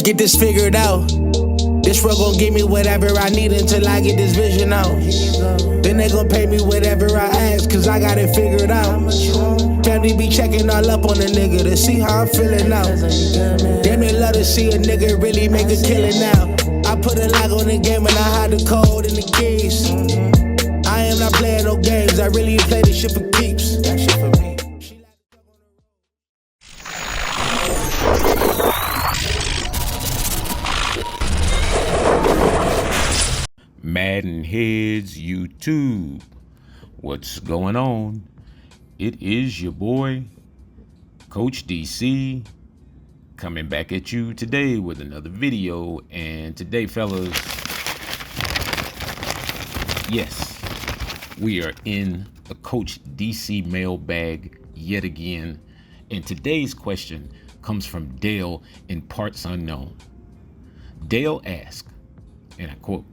Let's get this figured out. This world gon' give me whatever I need until I get this vision out. Then they gon' pay me whatever I ask, cause I got it figured out. Family be checking all up on a nigga to see how I'm feeling now. Damn, they love to see a nigga really make a killing now. I put a lock on the game and I hide the code and the keys. I am not playing no games, I really play this shit for keeps. That shit for me. MaddenHeadz YouTube. What's going on? It is your boy, Coach DC, coming back at you today with another video. And today, fellas, yes, we are in the Coach DC mailbag yet again. And today's question comes from Dale in Parts Unknown. Dale asks, and I quote,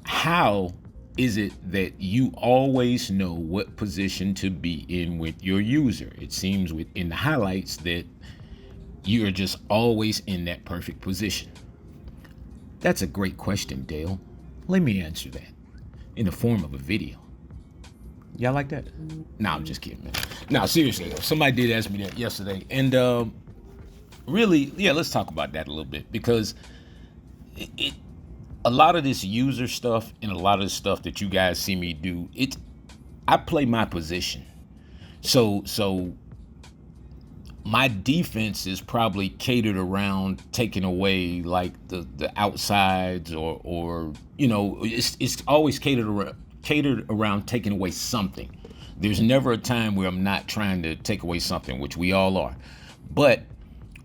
"How is it that you always know what position to be in with your user? It seems within the highlights that you are just always in that perfect position." That's a great question, Dale. Let me answer that in the form of a video. Y'all like that? Nah, I'm just kidding, man. Nah, seriously though, somebody did ask me that yesterday, and really, yeah, let's talk about that a little bit, because a lot of this user stuff and a lot of the stuff that you guys see me do, I play my position. So my defense is probably catered around taking away like the outsides or you know, it's always catered around taking away something. There's never a time where I'm not trying to take away something, which we all are. But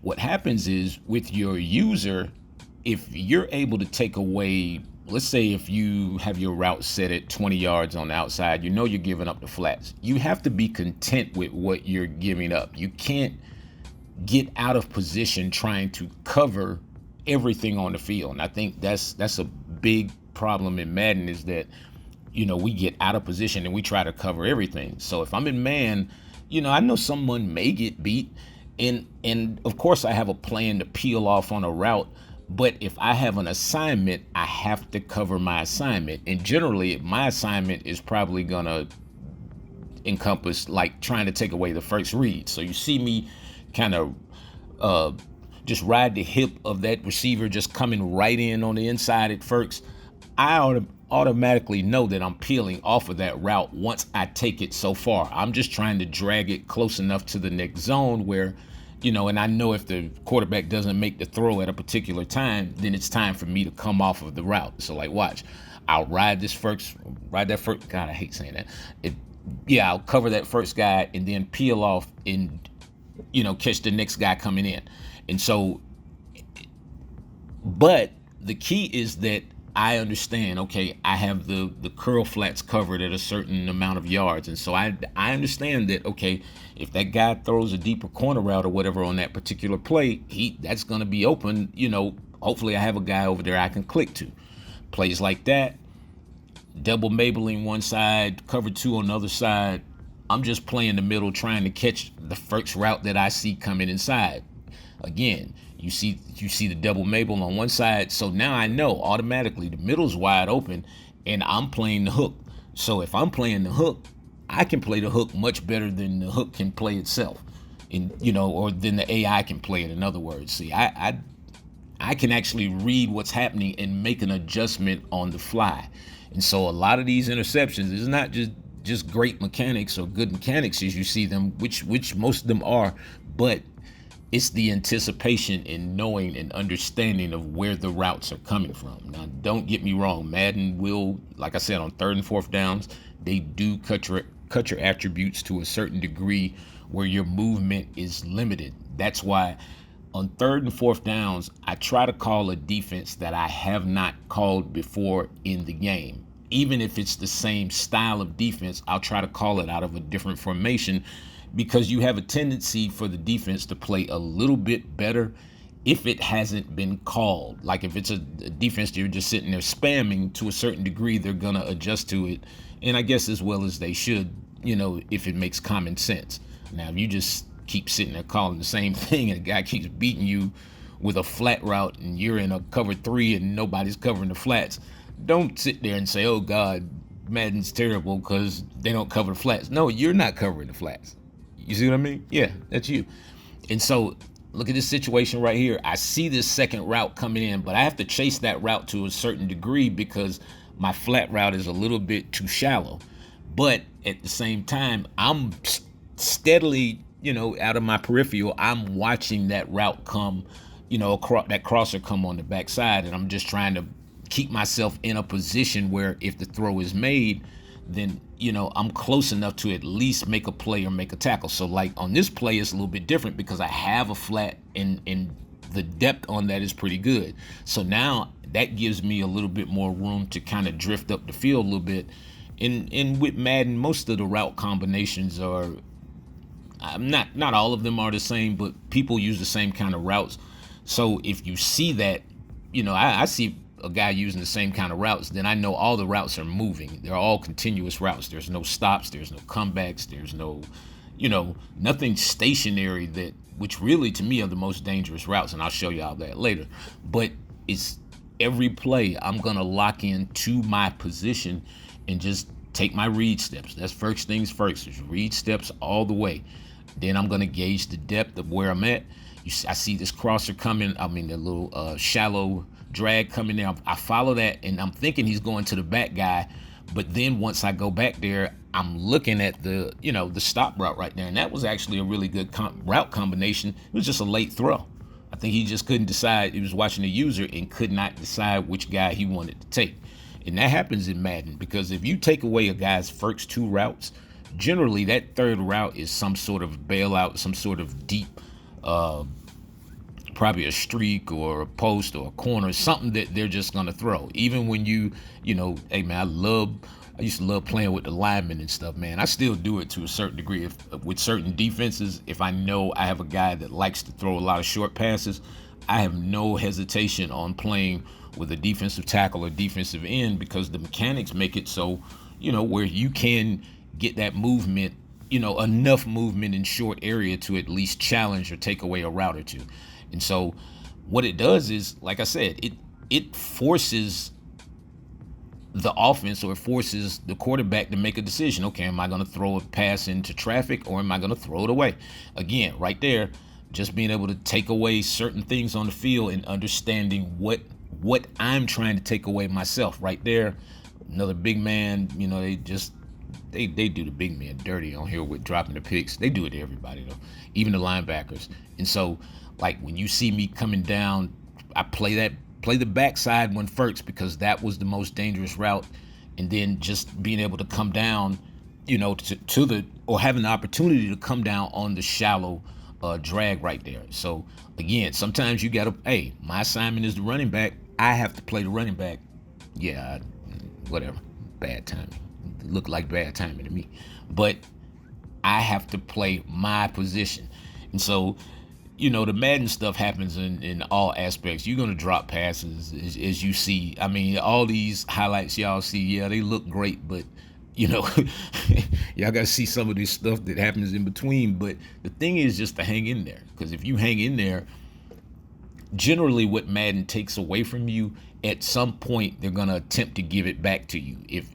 what happens is with your user, if you're able to take away, let's say if you have your route set at 20 yards on the outside, you know you're giving up the flats. You have to be content with what you're giving up. You can't get out of position trying to cover everything on the field. And I think that's a big problem in Madden, is that, you know, we get out of position and we try to cover everything. So if I'm in man, you know, I know someone may get beat, and of course I have a plan to peel off on a route. But if I have an assignment, I have to cover my assignment. And generally, my assignment is probably going to encompass like trying to take away the first read. So you see me kind of just ride the hip of that receiver just coming right in on the inside at first. I automatically know that I'm peeling off of that route once I take it so far. I'm just trying to drag it close enough to the next zone where, you know, and I know if the quarterback doesn't make the throw at a particular time, then it's time for me to come off of the route. So like, watch, I'll ride that first, God, I hate saying that. I'll cover that first guy and then peel off and, you know, catch the next guy coming in. And so, but the key is that I understand, okay, I have the curl flats covered at a certain amount of yards. And so I understand that, okay, if that guy throws a deeper corner route or whatever on that particular play, that's going to be open. You know, hopefully I have a guy over there I can click to. Plays like that, double Mabeling one side, cover two on the other side. I'm just playing the middle, trying to catch the first route that I see coming inside. Again, you see the double Mabel on one side. So now I know automatically the middle's wide open and I'm playing the hook. So if I'm playing the hook, I can play the hook much better than the hook can play itself, and you know, or than the AI can play it. In other words, see, I can actually read what's happening and make an adjustment on the fly. And so a lot of these interceptions is not just great mechanics or good mechanics as you see them, which most of them are, but it's the anticipation and knowing and understanding of where the routes are coming from. Now, don't get me wrong. Madden will, like I said, on 3rd and 4th downs, they do cut your attributes to a certain degree where your movement is limited. That's why on 3rd and 4th downs, I try to call a defense that I have not called before in the game. Even if it's the same style of defense, I'll try to call it out of a different formation, because you have a tendency for the defense to play a little bit better if it hasn't been called. Like if it's a defense that you're just sitting there spamming, to a certain degree, they're going to adjust to it. And I guess as well as they should, you know, if it makes common sense. Now, if you just keep sitting there calling the same thing, and the guy keeps beating you with a flat route, and you're in a cover 3 and nobody's covering the flats. Don't sit there and say, oh God, Madden's terrible because they don't cover the flats. No, you're not covering the flats. You see what I mean? Yeah, that's you. And so look at this situation right here. I see this second route coming in, but I have to chase that route to a certain degree because my flat route is a little bit too shallow. But at the same time, I'm steadily, out of my peripheral, I'm watching that route come, that crosser come on the backside, and I'm just trying to keep myself in a position where if the throw is made, then I'm close enough to at least make a play or make a tackle. So like on this play, it's a little bit different because I have a flat and the depth on that is pretty good. So now that gives me a little bit more room to kind of drift up the field a little bit. And with Madden, most of the route combinations are not all of them are the same, but people use the same kind of routes. So if you see that, I see a guy using the same kind of routes, then I know all the routes are moving. They're all continuous routes. There's no stops. There's no comebacks. There's no, nothing stationary, which really to me are the most dangerous routes. And I'll show you all that later. But it's every play I'm going to lock into my position and just take my read steps. That's first things first. Just read steps all the way. Then I'm going to gauge the depth of where I'm at. I see this crosser coming. I mean, the little shallow drag coming there. I follow that, and I'm thinking he's going to the back guy. But then once I go back there, I'm looking at the stop route right there. And that was actually a really good route combination. It was just a late throw. I think he just couldn't decide. He was watching the user and could not decide which guy he wanted to take. And that happens in Madden because if you take away a guy's first 2 routes, generally that third route is some sort of bailout, some sort of deep, probably a streak or a post or a corner, something that they're just going to throw. Even when hey man, I used to love playing with the linemen and stuff, man. I still do it to a certain degree. With certain defenses, if I know I have a guy that likes to throw a lot of short passes, I have no hesitation on playing with a defensive tackle or defensive end because the mechanics make it so, where you can get that movement, enough movement in short area to at least challenge or take away a route or two. And so what it does is, like I said, it forces the offense, or it forces the quarterback to make a decision. Okay, am I going to throw a pass into traffic or am I going to throw it away? Again, right there, just being able to take away certain things on the field and understanding what I'm trying to take away myself. Right there, another big man, they do the big man dirty on here with dropping the picks. They do it to everybody though, even the linebackers. And so like when you see me coming down, I play the backside one first because that was the most dangerous route, and then just being able to come down, or having the opportunity to come down on the shallow drag right there. So again, sometimes you gotta, my assignment is the running back. I have to play the running back. Yeah, whatever. Bad timing. Look like bad timing to me. But I have to play my position. And so, the Madden stuff happens in all aspects. You're going to drop passes as you see. I mean, all these highlights y'all see, yeah, they look great, but, y'all got to see some of this stuff that happens in between. But the thing is just to hang in there. Because if you hang in there, generally what Madden takes away from you, at some point they're going to attempt to give it back to you. If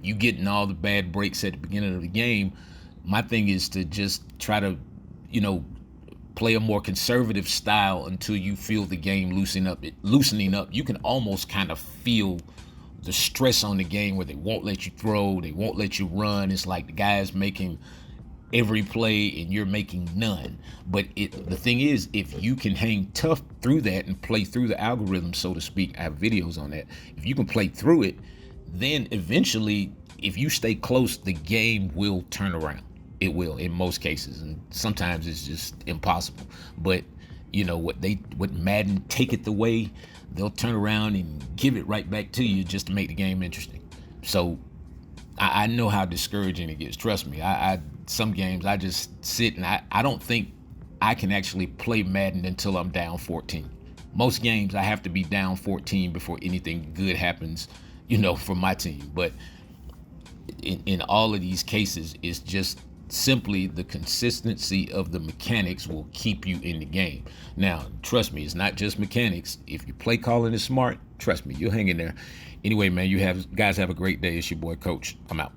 you getting all the bad breaks at the beginning of the game, my thing is to just try to, play a more conservative style until you feel the game loosening up. You can almost kind of feel the stress on the game where they won't let you throw, they won't let you run. It's like the guy's making every play and you're making none. But the thing is, if you can hang tough through that and play through the algorithm, so to speak, I have videos on that. If you can play through it, then eventually, if you stay close, the game will turn around. It will in most cases, and sometimes it's just impossible. But what Madden take it away, they'll turn around and give it right back to you just to make the game interesting. So I know how discouraging it gets. Trust me. Some games I just sit and I don't think I can actually play Madden until I'm down 14. Most games I have to be down 14 before anything good happens, for my team. But in all of these cases, it's just simply the consistency of the mechanics will keep you in the game. Now, trust me, it's not just mechanics. If your play calling is smart, trust me, you'll hang in there. Anyway, man, guys have a great day. It's your boy Coach. I'm out.